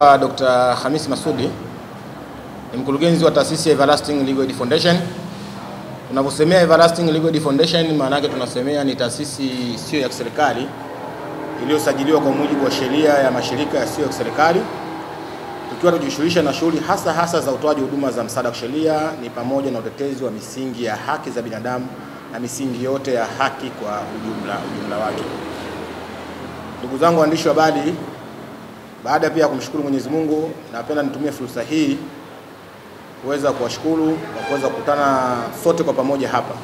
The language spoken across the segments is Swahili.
Dr. Hamis Masudi ni mkurugenzi wa taasisi ya Everlasting Legal Aid Foundation. Tunaposemea Everlasting Legal Aid Foundation, maana yake tunasemea ni taasisi sio ya serikali iliyosajiliwa kwa mujibu wa sheria ya mashirika yasiyo ya serikali, tukiwa tunajishughulisha na shughuli hasa za utoaji huduma za msaada wa sheria, ni pamoja na utetezi wa misingi ya haki za binadamu na misingi yote ya haki kwa ujumla wake. Ndugu zangu waandishi wa habari, baada pia ya kumshukuru Mwenyezi Mungu, napenda nitumie fursa hii kuweza kuwashukuru kwa kuweza kukutana sote kwa pamoja hapa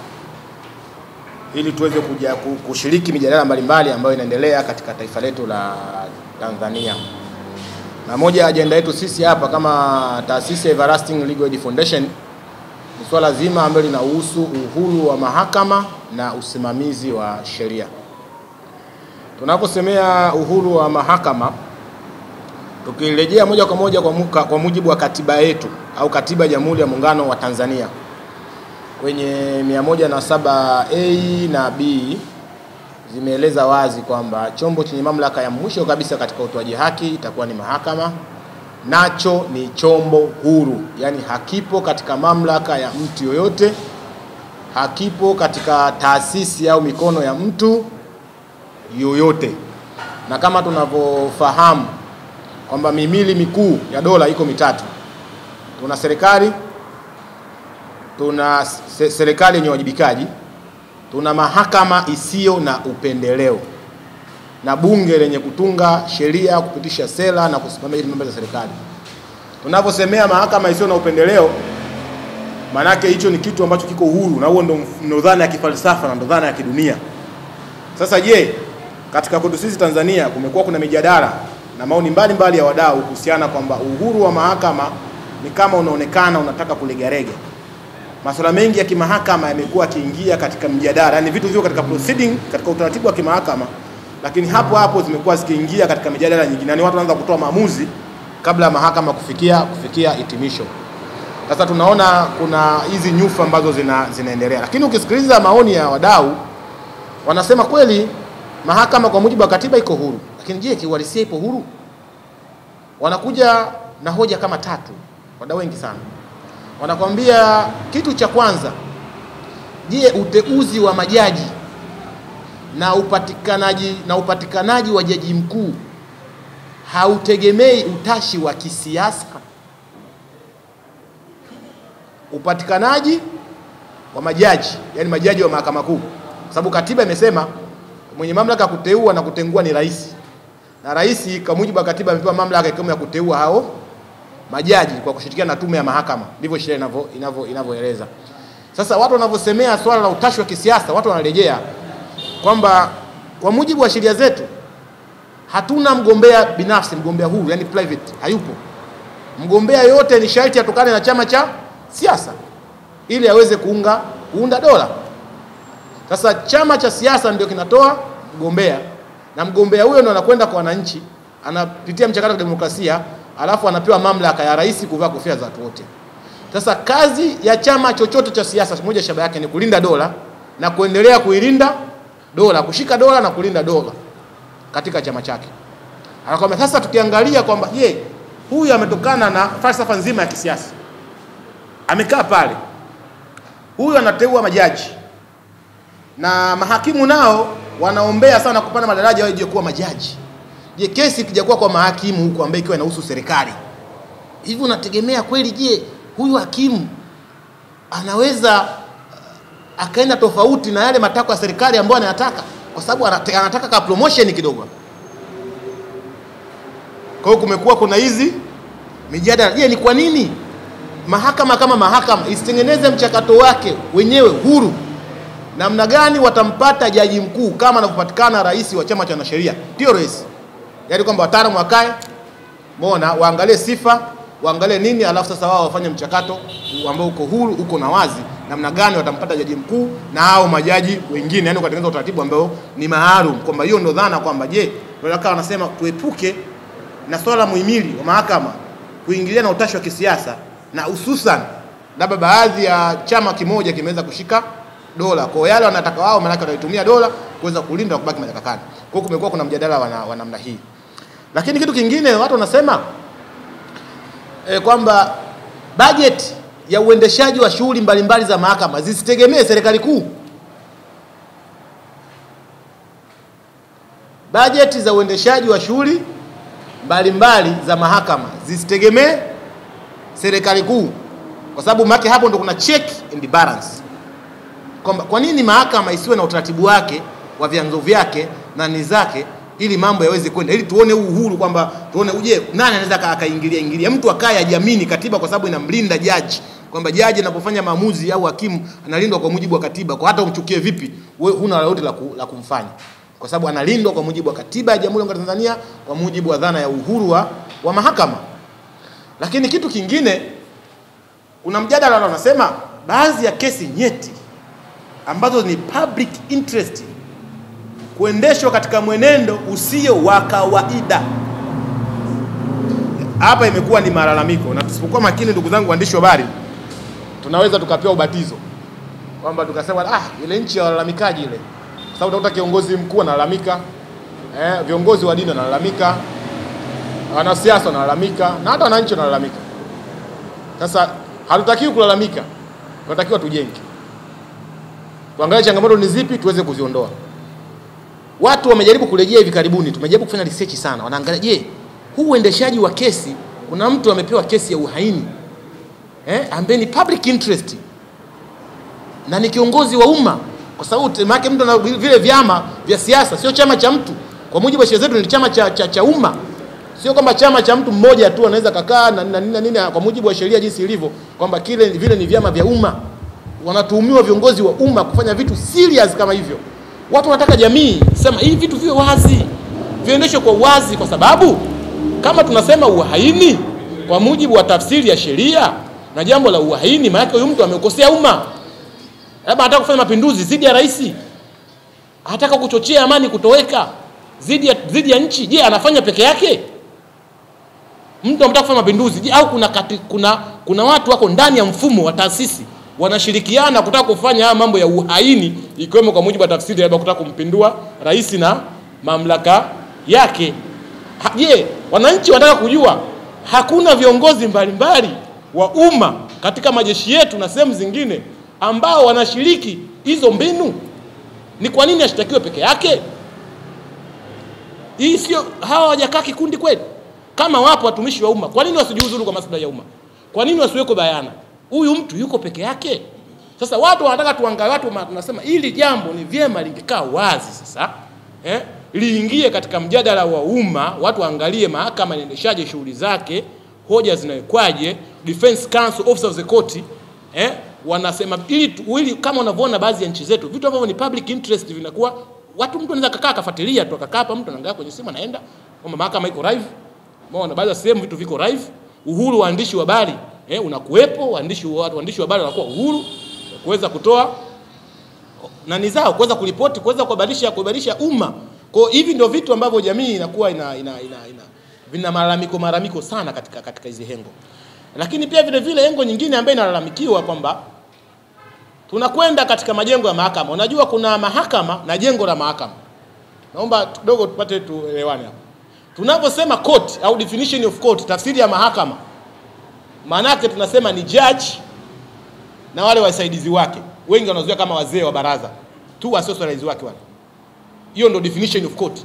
ili tuweze kuja kushiriki mijadala mbalimbali ambayo inaendelea katika taifa letu la Tanzania. Na moja ya ajenda yetu sisi hapa kama taasisi ya Everlasting Legal Aid Foundation ni swala zima ambalo linahusu uhuru wa mahakama na usimamizi wa sheria. Tunaposemea uhuru wa mahakama, tukirejea moja kwa moja kwa mujibu wa katiba yetu au katiba ya Jamhuri ya Muungano wa Tanzania kwenye 107A na B zimeeleza wazi kwamba chombo chenye mamlaka ya mwisho kabisa katika utoaji haki itakuwa ni mahakama, nacho ni chombo huru, yani hakipo katika mamlaka ya mtu yoyote, hakipo katika taasisi au mikono ya mtu yoyote. Na kama tunavyofahamu kwamba mihimili mikuu ya dola iko mitatu. Tuna serikali, tuna serikali yenye wajibikaji, tuna mahakama isiyo na upendeleo, na bunge lenye kutunga sheria, kupitisha sera na kusimamia mambo ya serikali. Tunaposemea mahakama isiyo na upendeleo, maana yake hicho ni kitu ambacho kiko huru, na huo ndio dhana ya kifalsafa na ndio dhana ya kidunia. Sasa je, katika kwetu sisi Tanzania kumekuwa kuna mijadala na maoni mbalimbali ya wadau kuhusiana kwamba uhuru wa mahakama ni kama unaonekana unataka kulegarege. Masuala mengi ya kimahakama yamekuwa kiingia katika mjadala, yani vitu vivyo katika proceeding, katika utaratibu wa kimahakama, lakini hapo zimekuwa zikiingia katika mijadala nyingine, yani watu wanaanza kutoa maamuzi kabla ya mahakama kufikia hitimisho. Sasa tunaona kuna hizi nyufa ambazo zinaendelea, lakini ukisikiliza maoni ya wadau wanasema kweli mahakama kwa mujibu wa katiba iko huru, lakini je, kiuhalisia ipo huru? Wanakuja na hoja kama tatu, wadau wengi sana. Wanakwambia kitu cha kwanza, je, uteuzi wa majaji na upatikanaji wa jaji mkuu hautegemei utashi wa kisiasa? Upatikanaji wa majaji, yani majaji wa mahakama kuu, sababu katiba imesema mwenye mamlaka kuteua na kutengua ni rais, na rais kwa mujibu wa katiba amepewa mamlaka ya kuteua hao majaji kwa kushirikiana na tume ya mahakama, ndivyo sheria inavyoeleza. Sasa watu wanavyosemea swala la utashi wa kisiasa, watu wanarejea kwamba kwa mujibu wa sheria zetu hatuna mgombea binafsi, mgombea huru, yani private, hayupo. Mgombea yote ni sharti atokane na chama cha siasa ili aweze kuunda dola. Sasa chama cha siasa ndio kinatoa mgombea, na mgombea huyo ndio anakwenda kwa wananchi, anapitia mchakato wa demokrasia, alafu anapewa mamlaka ya rais kuvaa kofia za watu wote. Sasa kazi ya chama chochote cha siasa, moja shabaha yake ni kulinda dola na kuendelea kuilinda dola, kushika dola na kulinda dola katika chama chake. Anakwambia sasa tukiangalia kwamba je, huyu ametokana na falsafa nzima ya kisiasa, amekaa pale, huyu anateua majaji, na mahakimu nao wanaombea sana kupanda madaraja waje kuwa majaji. Je, kesi ikijakuwa kwa mahakimu huko ambaye ikiwa inahusu serikali, hivi unategemea kweli je huyu hakimu anaweza akaenda tofauti na yale matakwa ya serikali ambayo anayataka, kwa sababu anataka ka promotion kidogo? Kwa hiyo kumekuwa kuna hizi mijadala. Je, ni kwa nini mahakama kama mahakama isitengeneze mchakato wake wenyewe huru? Namna gani watampata jaji mkuu kama anapopatikana rais wa chama cha wanasheria? Ndio rais. Yaani kwamba wataalamu wakae, muona, waangalie sifa, waangalie nini, alafu sasa wao wafanye mchakato ambao uko huru, uko na wazi, namna gani watampata jaji mkuu na hao majaji wengine, yani kutengeneza utaratibu ambao ni maalum. Kwamba hiyo ndio dhana kwamba je, wanakaa wanasema tuepuke na swala muhimili wa mahakama kuingilia na utashi wa kisiasa, na hususan labda baadhi ya chama kimoja kimeweza kushika dola. Kwa yale wanataka wao, maana wanaitumia dola kuweza kulinda kubaki madarakani. Kwa hiyo kumekuwa kuna mjadala wa namna hii. Lakini kitu kingine watu wanasema kwamba budget ya uendeshaji wa shughuli mbalimbali za mahakama zisitegemee serikali kuu. Budget za uendeshaji wa shughuli mbalimbali za mahakama zisitegemee serikali kuu, kwa sababu maki hapo ndo kuna check and balance. Kwa nini mahakama isiwe na utaratibu wake wa vyanzo vyake na ni zake, ili mambo yaweze kwenda, ili tuone uhuru, kwamba tuone nani anaweza akaingilia mtu akaya ajiamini katiba, kwa sababu inamlinda jaji, kwamba jaji anapofanya maamuzi au hakimu analindwa kwa mujibu wa katiba, kwa hata umchukie vipi wewe huna lolote la kumfanya, kwa sababu analindwa kwa mujibu wa katiba ya Jamhuri ya Tanzania, kwa mujibu wa dhana ya uhuru wa mahakama. Lakini kitu kingine, kuna mjadala wanasema baadhi ya kesi nyeti ambazo ni public interest kuendeshwa katika mwenendo usio wa kawaida. Hapa imekuwa ni malalamiko, na tusipokuwa makini, ndugu zangu waandishi wa habari, tunaweza tukapewa ubatizo kwamba tukasema ile nchi ya walalamikaji ile, kwa sababu utakuta kiongozi mkuu analalamika, viongozi wa dini wanalalamika, wanasiasa wanalalamika, na hata wananchi wanalalamika. Sasa hatutakiwi kulalamika, tunatakiwa tujenge, tuangalie changamoto ni zipi tuweze kuziondoa. Watu wamejaribu kurejea hivi karibuni, tumejaribu kufanya research sana, wanaangalia je, huu uendeshaji wa kesi, kuna mtu amepewa kesi ya uhaini ambaye ni public interest na ni kiongozi wa umma, kwa sababu maana mtu na vile vyama vya siasa sio chama cha mtu. Kwa mujibu wa sheria zetu ni chama cha umma, sio kwamba chama cha mtu mmoja tu anaweza kakaa na nini. Kwa mujibu wa sheria jinsi ilivyo, kwamba vile ni vyama vya umma, wanatuhumiwa viongozi wa umma kufanya vitu serious kama hivyo. Watu wanataka jamii sema hivi vitu viwe wazi, viendeshwe kwa wazi, kwa sababu kama tunasema uhaini kwa mujibu wa tafsiri ya sheria, na jambo la uhaini maana yake huyu mtu amekosea umma, labda anataka kufanya mapinduzi dhidi ya rais, anataka kuchochea amani kutoweka dhidi ya nchi. Je, anafanya peke yake? Mtu anataka kufanya mapinduzi, je, au kuna watu wako ndani ya mfumo wa taasisi wanashirikiana kutaka kufanya haya mambo ya uhaini, ikiwemo kwa mujibu wa tafsiri labda kutaka kumpindua rais na mamlaka yake? Je, wananchi wanataka kujua hakuna viongozi mbalimbali wa umma katika majeshi yetu na sehemu zingine ambao wanashiriki hizo mbinu? Ni kwa nini ashitakiwe peke yake? Hii sio, hawa hawajakaa kikundi kweli? Kama wapo watumishi wa umma, kwa nini wasijiuzuru kwa maslahi ya umma? Kwa nini wasiweko bayana huyu mtu yuko peke yake? Sasa watu wanataka tuangalie, watu tunasema hili jambo ni vyema lingekaa wazi sasa, liingie katika mjadala wa umma, watu waangalie mahakama inaendeshaje shughuli zake, hoja zinawekwaje, defense counsel, officer of the court, wanasema ili kama unavyoona baadhi ya nchi zetu vitu ambavyo ni public interest vinakuwa mtu anaweza kukaa akafuatilia tu, akakaa hapa, mtu anaangalia kwenye simu anaenda kwamba mahakama iko live. Maana baadhi ya sehemu vitu viko live. Uhuru wa waandishi wa habari unakuwepo, waandishi wa habari wanakuwa uhuru kuweza kutoa nani zao, kuweza kuripoti, kuweza kubadilisha umma. Kwa hivi ndio vitu ambavyo jamii inakuwa vina malalamiko sana katika hizi hengo. Lakini pia vile vile hengo nyingine ambayo inalalamikiwa kwamba tunakwenda katika majengo ya mahakama. Unajua kuna mahakama na jengo la mahakama. Naomba kidogo tupate tuelewane hapa. Tunaposema court au definition of court, tafsiri ya mahakama, maana yake tunasema ni judge na wale wasaidizi wake. Wengi wanazoea kama wazee wa baraza tu, wasaidizi wake wale. Hiyo ndio definition of court.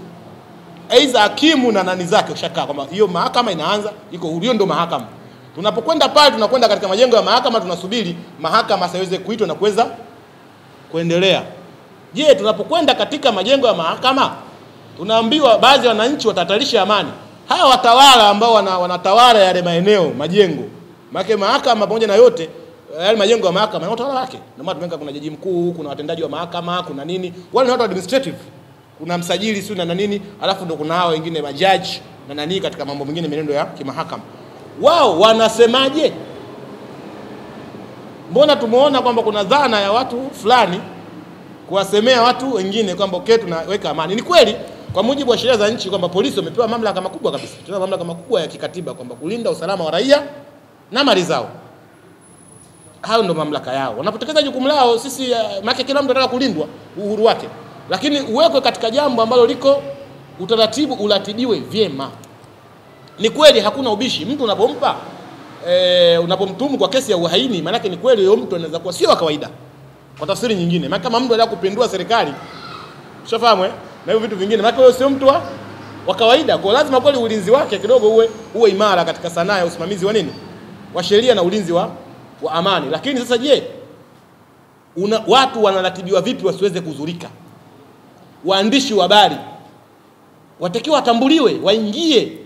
Aidha hakimu na nani zake ushakaa kwamba hiyo mahakama inaanza iko huru, hiyo ndio mahakama. Tunapokwenda pale, tunakwenda katika majengo ya mahakama, tunasubiri mahakama siweze kuitwa na kuweza kuendelea. Je, tunapokwenda katika majengo ya mahakama tunaambiwa baadhi ya wananchi watatarisha amani. Hawa watawala ambao wanatawala yale maeneo, majengo, mahakama pamoja na yote yale majengo ya mahakama na utawala wake. Na maana tumeka kuna jaji mkuu, kuna watendaji wa mahakama, kuna nini, wale ni watu administrative, kuna msajili sio na nini, alafu ndio kuna hao wengine majaji na nani katika mambo mengine menendo ya kimahakama. Wao wanasemaje? Mbona tumeona kwamba kuna dhana ya watu fulani kuwasemea watu wengine kwamba okay tunaweka amani. Ni kweli kwa mujibu wa sheria za nchi kwamba polisi wamepewa mamlaka makubwa kabisa. Tuna mamlaka makubwa ya kikatiba kwamba kulinda usalama wa raia na mali zao. Hao ndio mamlaka yao. Wanapotekeleza jukumu lao, sisi maana kila mtu anataka kulindwa uhuru wake. Lakini uwekwe katika jambo ambalo liko utaratibu, uratibiwe vyema. Ni kweli hakuna ubishi. Mtu unapompa unapomtuhumu kwa kesi ya uhaini, maana yake ni kweli huyo mtu anaweza kuwa sio wa kawaida. Kwa tafsiri nyingine, maana kama mtu anataka kupindua serikali, ushafahamu na hivyo vitu vingine, maana huyo sio mtu wa kawaida. Kwa lazima kweli ulinzi wake kidogo uwe imara katika sanaa ya usimamizi wa nini? Wa sheria na ulinzi wa amani. Lakini sasa je, watu wanaratibiwa vipi wasiweze kuzurika? Waandishi wa habari watakiwa watambuliwe, waingie,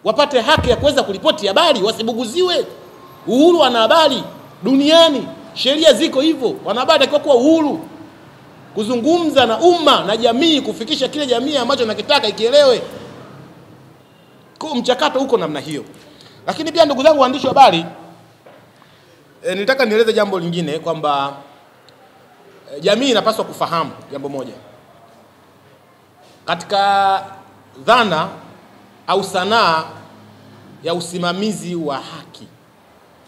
wapate haki ya kuweza kuripoti habari, wasibuguziwe. Uhuru wana habari duniani, sheria ziko hivyo. Wanahabari watakiwa kuwa uhuru kuzungumza na umma na jamii, kufikisha kile jamii ambacho nakitaka ikielewe. Kwa mchakato huko namna hiyo. Lakini pia ndugu zangu waandishi wa habari, nitaka nieleze jambo lingine kwamba jamii inapaswa kufahamu jambo moja. Katika dhana au sanaa ya usimamizi wa haki,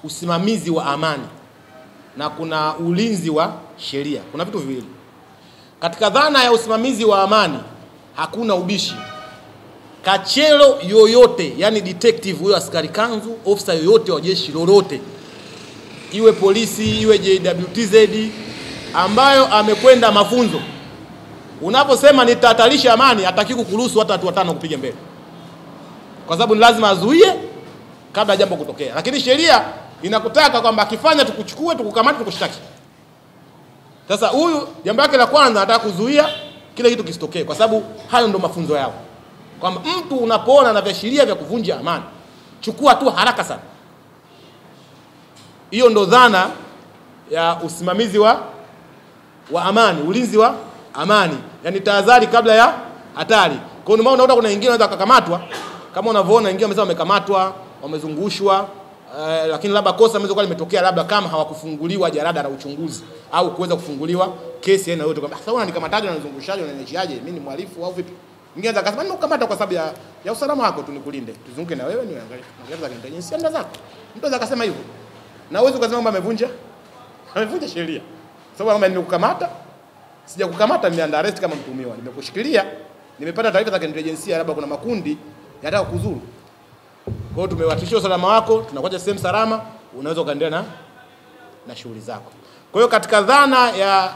usimamizi wa amani, na kuna ulinzi wa sheria, kuna vitu viwili. Katika dhana ya usimamizi wa amani hakuna ubishi. Kachero yoyote, yani detective huyo, askari kanzu, officer yoyote wa jeshi lolote, iwe polisi, iwe JWTZ, ambayo amekwenda mafunzo, unaposema nitahatarisha amani, hataki kukuruhusu hata watu watano kupiga mbele, kwa sababu ni lazima azuie kabla jambo kutokea. Lakini sheria inakutaka kwamba akifanya tukuchukue, tukukamate, tukushtaki. Sasa huyu jambo lake la kwanza anataka kuzuia kile kitu kisitokee, kwa sababu hayo ndo mafunzo yao. Kwamba mtu unapoona na viashiria vya kuvunja amani, chukua tu haraka sana. Hiyo ndo dhana ya usimamizi wa amani, ulinzi wa amani. Yani tahadhari kabla ya hatari. Kwa hiyo unaona kuna wengine wanaweza kukamatwa, kama unavyoona wengine wamesema wamekamatwa, wamezungushwa, lakini labda kosa limeweza kuwa limetokea, labda kama hawakufunguliwa jarada la uchunguzi au kuweza kufunguliwa kesi aina yote, kwamba sasa unanikamataje na unanizungushaje, unaniachiaje, mimi ni mhalifu au vipi? Mwingine akasema nikukamata kwa sababu ya usalama wako, tunikulinde, tuzunguke na wewe, niangalie intelijensia ndio zako. Mtu akasema hivyo. Na uwezo ukasema kwamba amevunja sheria. Sababu kama nimekukamata, sijakukamata, nimeanda arrest kama mtuhumiwa, nimekushikilia, nimepata taarifa za intelijensia, labda kuna makundi yanataka kuzuru. Kwa hiyo tumewatishia usalama wako, tunakuja sehemu salama, unaweza ukaendelea na shughuli zako. Kwa hiyo katika dhana ya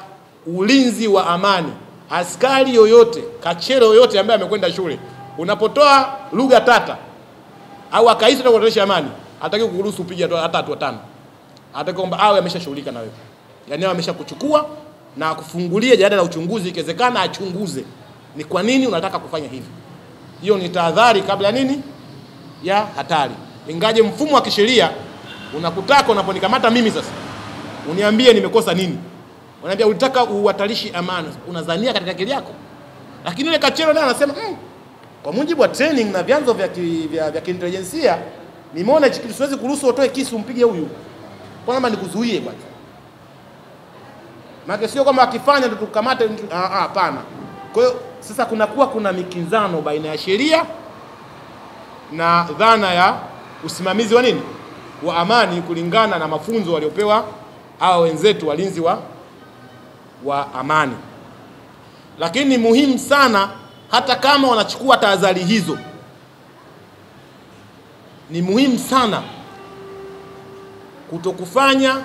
ulinzi wa amani, askari yoyote, kachero yoyote ambaye amekwenda shule, unapotoa lugha tata au akaisi na kuhatarisha amani, hataki kukuruhusu upige hata watu watano. Hataki kwamba awe ameshashughulika na wewe. Yaani awe ameshakuchukua na kufungulia jarada la uchunguzi, ikiwezekana achunguze ni kwa nini unataka kufanya hivi. Hiyo ni tahadhari kabla nini? Ya hatari. Ingaje mfumo wa kisheria unakutaka unaponikamata mimi sasa, uniambie nimekosa nini. Unaniambia ulitaka uhatarishi amani, unadhania katika akili yako. Lakini yule kachero naye anasema kwa mujibu wa training na vyanzo vya intelijensia, nimeona kitu siwezi kuruhusu utoe kisu umpige huyu. Kwa nini nikuzuie bwana? Maana sio kama akifanya ndio tukamate, hapana. Kwa hiyo sasa kuna mikinzano baina ya sheria na dhana ya usimamizi wa nini? Wa amani, kulingana na mafunzo waliopewa hao wenzetu walinzi wa amani. Lakini muhimu sana, hata kama wanachukua tahadhari hizo, ni muhimu sana kutokufanya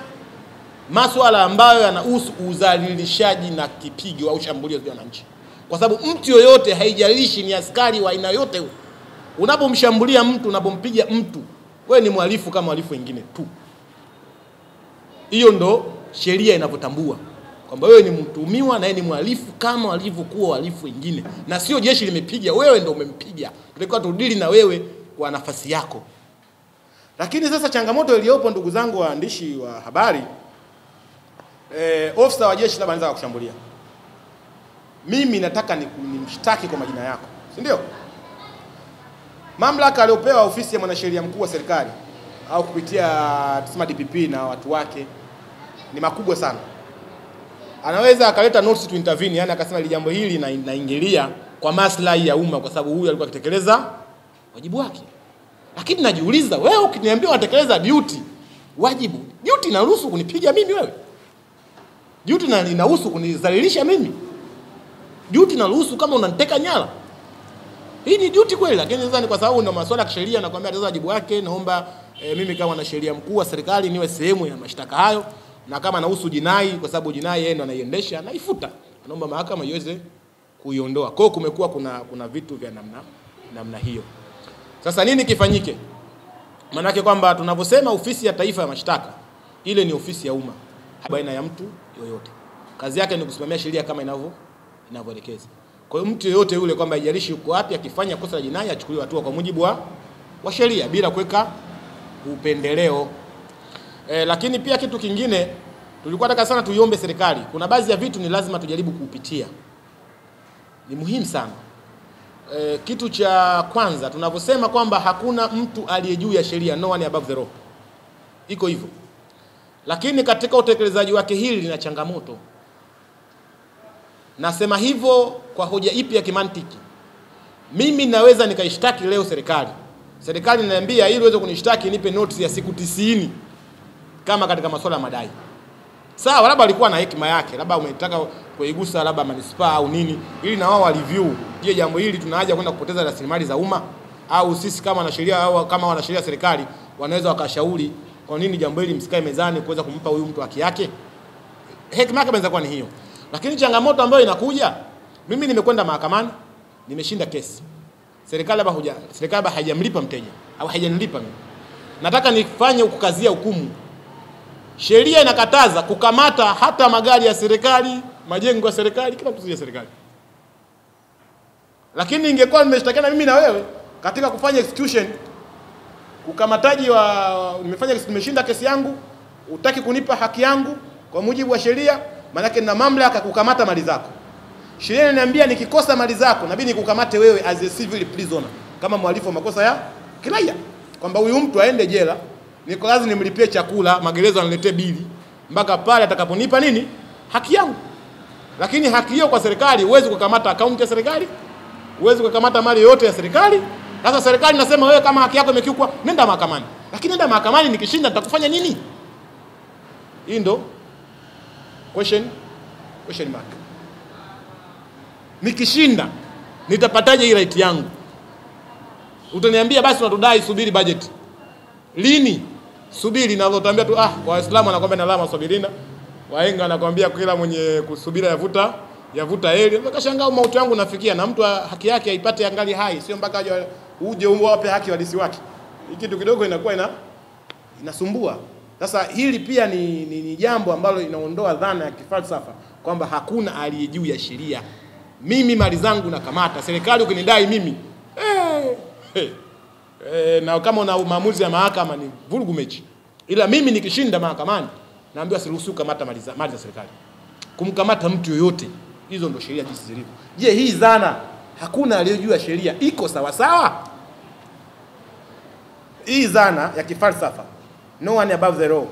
masuala ambayo yanahusu udhalilishaji na kipigo au shambulio dhidi ya wananchi. Kwa sababu mtu yoyote, haijalishi ni askari wa aina yote, unapomshambulia mtu, unapompiga mtu, wewe ni mhalifu kama wahalifu wengine tu. Hiyo ndo sheria inavyotambua kwamba wewe ni mtuhumiwa na yeye ni mhalifu kama walivyokuwa wahalifu wengine, na sio jeshi limepiga, wewe ndo umempiga. Tulikuwa tudili na wewe kwa nafasi yako. Lakini sasa changamoto iliyopo, ndugu zangu waandishi wa habari, ofisa wa jeshi labda anaweza kukushambulia. Mimi nataka nimshtaki kwa majina yako, si ndio? Mamlaka aliyopewa ofisi ya mwanasheria mkuu wa serikali au kupitia tusema DPP na watu wake ni makubwa sana. Anaweza akaleta notice to intervene, yani akasema ile jambo hili naingilia kwa maslahi ya umma kwa sababu huyu alikuwa akitekeleza wajibu wake. Lakini najiuliza, wewe ukiniambia unatekeleza duty, wajibu, duty inaruhusu kunipiga mimi wewe? Duty inaruhusu kunidhalilisha mimi? Duty inaruhusu kama unaniteka nyara? Hii ni duty kweli? Lakini sasa ni kwa sababu ndio masuala ya kisheria, nakwambia ataweza wajibu wake, naomba mimi kama mwanasheria mkuu wa serikali niwe sehemu ya mashtaka hayo, na kama nahusu jinai, kwa sababu jinai yeye ndo anaiendesha, naifuta. Naomba mahakama iweze kuiondoa. Kwa hiyo kumekuwa kuna vitu vya namna hiyo. Sasa nini kifanyike? Maana kwamba tunavyosema ofisi ya taifa ya mashtaka, ile ni ofisi ya umma baina ya mtu yoyote. Kazi yake ni kusimamia sheria kama inavyoelekeza. Kwa hiyo mtu yoyote yule kwamba haijalishi yuko wapi, akifanya kosa la jinai achukuliwe hatua kwa mujibu wa sheria bila kuweka upendeleo. Lakini pia kitu kingine tulikuwa nataka sana tuiombe serikali. Kuna baadhi ya vitu ni lazima tujaribu kupitia. Ni muhimu sana. Kitu cha kwanza tunavyosema kwamba hakuna mtu aliye juu ya sheria, no one above the law. Iko hivyo. Lakini katika utekelezaji wake hili lina changamoto. Nasema hivyo kwa hoja ipi ya kimantiki? Mimi naweza nikaishtaki leo serikali. Serikali inaniambia ili uweze kunishtaki nipe notice ya siku 90 kama katika masuala ya madai. Sawa, labda alikuwa na hekima yake, labda umetaka kuigusa labda manispaa au nini, ili na wao review. Je, jambo hili tunahaja kwenda kupoteza rasilimali za umma, au sisi kama wanasheria au kama wanasheria serikali wanaweza wakashauri kwa nini jambo hili msikae mezani kuweza kumpa huyu mtu haki yake? Hekima yake inaweza kuwa ni hiyo. Lakini changamoto ambayo inakuja, mimi nimekwenda mahakamani, nimeshinda kesi. Serikali labda haijamlipa mteja au haijanilipa mimi. Nataka nifanye kukazia hukumu. Sheria inakataza kukamata hata magari ya serikali, majengo ya serikali, kila kitu cha serikali. Lakini ingekuwa nimeshtakana mimi na wewe katika kufanya execution, ukamataji nimeshinda kesi yangu, utaki kunipa haki yangu kwa mujibu wa sheria, maana yake nina mamlaka kukamata mali zako. Sheria inaniambia nikikosa mali zako inabidi nikukamate wewe as a civil prisoner, kama mhalifu wa makosa ya kiraia, kwamba huyu mtu aende jela, niko lazima nimlipie chakula, magereza aniletee bili mpaka pale atakaponipa nini? Haki yangu. Lakini haki hiyo kwa serikali, huwezi kukamata akaunti ya serikali, huwezi kukamata mali yote ya serikali. Sasa serikali nasema wewe kama haki yako imekiukwa, nenda mahakamani. Lakini nenda mahakamani, nikishinda nitakufanya nini? Hii ndo question mark. Nikishinda nitapataje hii right yangu? Utaniambia basi unatudai, subiri budget. Lini? Subiri, na utaniambia tu kwa Waislamu anakuambia na lama subirina. Wahenga anakuambia kila mwenye kusubira yavuta heri. Nikashangaa mauti yangu nafikia na mtu haki yake aipate angali hai, sio mpaka uje uwape haki wadisi wake. Hiki kitu kidogo inakuwa inasumbua. Sasa hili pia ni jambo ambalo inaondoa dhana ya kifalsafa kwamba hakuna aliye juu ya sheria. Mimi mali zangu nakamata, serikali ukinidai mimi na kama una maamuzi ya mahakama ni vurugu mechi. Ila mimi nikishinda mahakamani naambiwa siruhusu kamata mali za serikali, kumkamata mtu yoyote. Hizo ndo sheria jinsi zilivyo. Je, hii dhana hakuna aliyejua sheria iko sawa sawa? Hii dhana ya kifalsafa no one above the law,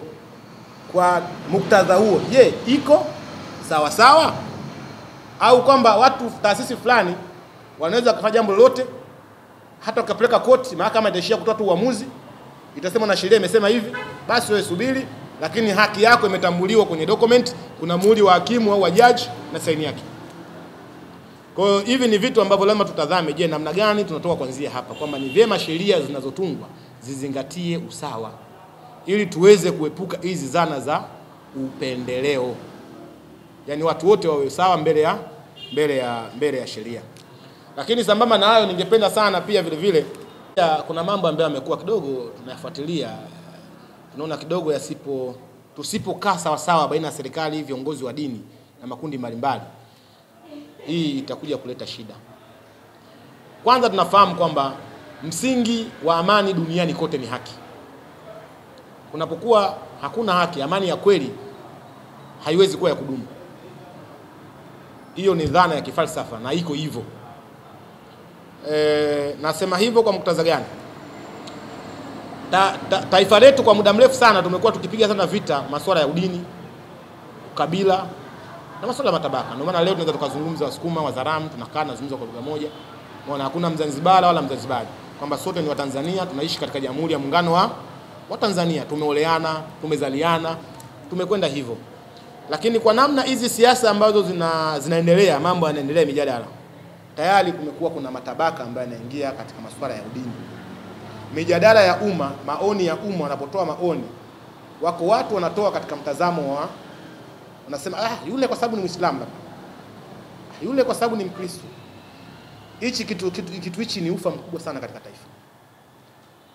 kwa muktadha huo, je, iko sawa sawa? Au kwamba watu taasisi fulani wanaweza kufanya jambo lolote, hata ukapeleka koti, mahakama itaishia kutoa tu uamuzi, itasema na sheria imesema hivi, basi wewe subiri, lakini haki yako imetambuliwa kwenye document, kuna muhuri wa hakimu au wa judge na saini yake. Kwa hiyo hivi ni vitu ambavyo lazima tutazame, je, namna gani tunatoka kuanzia hapa, kwamba ni vyema sheria zinazotungwa zizingatie usawa ili tuweze kuepuka hizi zana za upendeleo. Yaani watu wote wawe sawa mbele ya sheria. Lakini sambamba na hayo, ningependa sana pia vile kuna mambo ambayo yamekuwa kidogo tunayafuatilia, tunaona kidogo tusipokaa sawa sawa baina ya serikali, viongozi wa dini na makundi mbalimbali, hii itakuja kuleta shida. Kwanza tunafahamu kwamba msingi wa amani duniani kote ni haki. Kunapokuwa hakuna haki, amani ya kweli haiwezi kuwa ya kudumu. Hiyo ni dhana ya kifalsafa na iko hivyo. Nasema hivyo kwa muktadha gani? Taifa letu kwa muda mrefu sana tumekuwa tukipiga sana vita masuala ya udini, ukabila na masuala ya matabaka. Ndio maana leo tunaweza tukazungumza Wasukuma, Wazaramu, tunakaa na zungumza kwa lugha moja. Maana hakuna Mzanzibari wala Mzanzibari, kwamba sote ni Watanzania, tunaishi katika Jamhuri ya Muungano wa Tanzania, tumeoleana, tumezaliana, tumekwenda hivyo. Lakini kwa namna hizi siasa ambazo zinaendelea, mambo yanaendelea mijadala, tayari kumekuwa kuna matabaka ambayo yanaingia katika masuala ya udini. mijadala ya umma, maoni ya umma, wanapotoa maoni, wako watu wanatoa katika mtazamo wa wanasema yule kwa sababu ni Muislamu, yule kwa sababu ni Mkristo. Hichi kitu hichi ni ufa mkubwa sana katika taifa.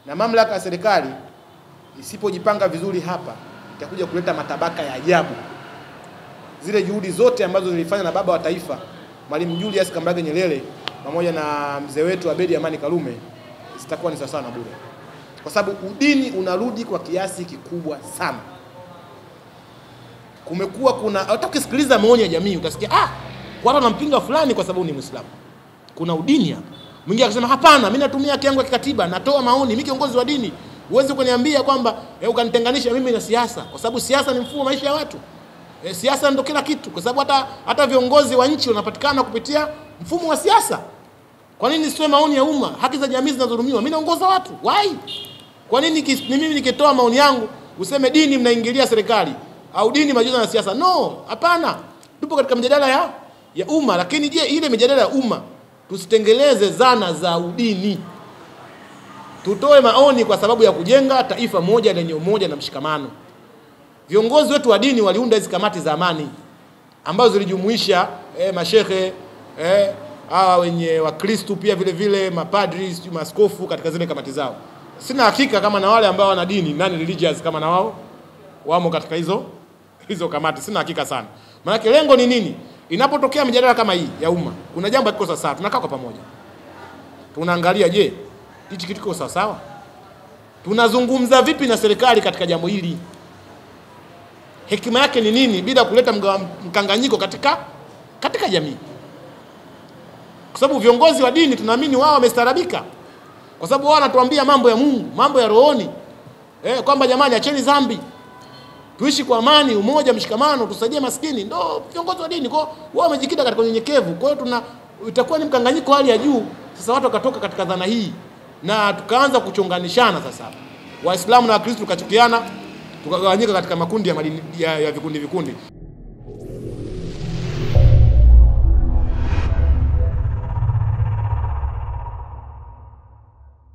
Na mamlaka ya serikali isipojipanga vizuri hapa itakuja kuleta matabaka ya ajabu. Zile juhudi zote ambazo zilifanywa na baba wa taifa Mwalimu Julius Kambarage Nyerere pamoja na mzee wetu Abeid Amani Karume zitakuwa ni sawa na bure. Kwa sababu udini unarudi kwa kiasi kikubwa sana. Kumekuwa hata ukisikiliza maoni ya jamii utasikia watu wanampinga fulani kwa sababu ni Muislamu. Kuna udini hapa. Mwingine akasema hapana, mimi natumia haki yangu ya kikatiba, natoa maoni, mimi kiongozi wa dini. Uweze kuniambia kwamba ukanitenganisha mimi na siasa, kwa sababu siasa ni mfumo wa maisha ya watu. Siasa ndio kila kitu, kwa sababu hata viongozi wa nchi wanapatikana kupitia mfumo wa siasa. Kwa nini nisitoe maoni ya umma? Haki za jamii zinadhulumiwa. Mimi naongoza watu. Why? Kwa nini mimi nikitoa maoni yangu useme dini mnaingilia serikali au dini majuza na siasa? No, hapana. Tupo katika mjadala ya umma, lakini je, ile mjadala ya umma tusitengeleze zana za udini. Tutoe maoni kwa sababu ya kujenga taifa moja lenye umoja na mshikamano. Viongozi wetu wa dini waliunda hizo kamati za amani ambazo zilijumuisha mashehe, wenye Wakristo pia vile vile mapadri, maaskofu katika zile kamati zao. Sina hakika kama na wale ambao wana dini nani religious kama na wao wamo katika hizo kamati, sina hakika sana. Maana lengo ni nini? Inapotokea mjadala kama hii ya umma, kuna jambo liko sawa, tunakaa kwa pamoja. Tunaangalia je, hichi kitu kiko sawa? Tunazungumza vipi na serikali katika jambo hili? Hekima yake ni nini bila kuleta mkanganyiko katika jamii? Kwa sababu viongozi wa dini tunaamini wao wamestarabika. Kwa sababu wao wanatuambia mambo ya Mungu, mambo ya rohoni. Kwamba jamani acheni dhambi. Tuishi kwa amani, umoja, mshikamano, tusaidie maskini. Ndio viongozi wa dini. Kwa hiyo wao wamejikita katika unyenyekevu. Kwa hiyo itakuwa ni mkanganyiko hali ya juu. Sasa watu wakatoka katika dhana hii na tukaanza kuchonganishana sasa. Waislamu na Wakristo tukachukiana, tukagawanyika katika makundi ya vikundi.